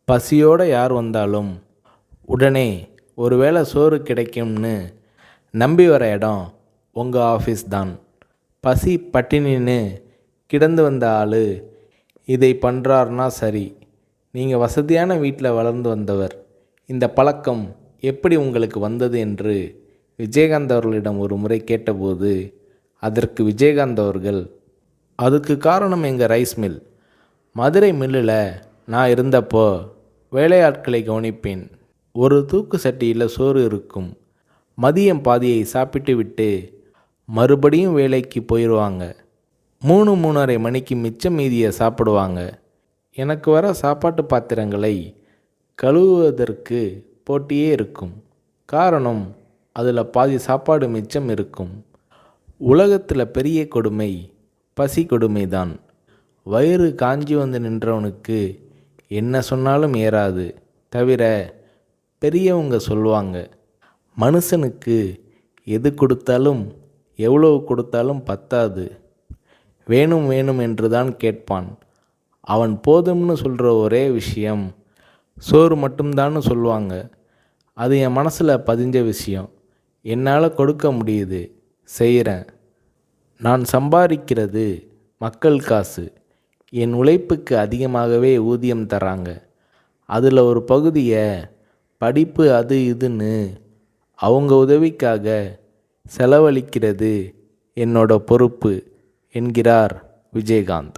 பசியோடு யார் வந்தாலும் உடனே ஒருவேளை சோறு கிடைக்கும்னு நம்பி வர இடம் உங்கள் ஆஃபீஸ் தான். பசி பட்டினின்னு கிடந்து வந்த ஆள் இதை பண்ணுறாருனா சரி. நீங்கள் வசதியான வீட்டில் வளர்ந்து வந்தவர். இந்த பழக்கம் எப்படி உங்களுக்கு வந்தது என்று விஜயகாந்த் அவர்களிடம் ஒரு முறை கேட்டபோது அதற்கு விஜயகாந்த் அவர்கள், அதுக்கு காரணம் எங்கள் ரைஸ் மில். மதுரை மில்லில் நான் இருந்தப்போ வேலையாட்களை கவனிப்பேன். ஒரு தூக்கு சட்டியில் சோறு இருக்கும். மதியம் பாதியை சாப்பிட்டு விட்டு மறுபடியும் வேலைக்கு போயிடுவாங்க. 3-3:30 மணிக்கு மிச்சம் மீதியை சாப்பிடுவாங்க. எனக்கு வர சாப்பாட்டு பாத்திரங்களை கழுவுவதற்கு போட்டியே இருக்கும். காரணம், அதில் பாதி சாப்பாடு மிச்சம் இருக்கும். உலகத்தில் பெரிய கொடுமை பசி கொடுமை தான். வயிறு காஞ்சி வந்து நின்றவனுக்கு என்ன சொன்னாலும் ஏறாது. தவிர பெரியவங்க சொல்லுவாங்க, மனுஷனுக்கு எது கொடுத்தாலும் எவ்வளவு கொடுத்தாலும் பத்தாது, வேணும் வேணும் என்று தான் கேட்பான். அவன் போதும்னு சொல்கிற ஒரே விஷயம் சோறு மட்டும்தான்னு சொல்லுவாங்க. அது என் மனசில் பதிஞ்ச விஷயம். என்னால் கொடுக்க முடியுது, செய்கிறேன். நான் சம்பாதிக்கிறது மக்கள் காசு. என் உழைப்புக்கு அதிகமாகவே ஊதியம் தராங்க. அதில் ஒரு பகுதியை படிப்பு அது இதுன்னு அவங்க உதவிக்காக செலவழிக்கிறது என்னோட பொறுப்பு என்கிறார் விஜயகாந்த்.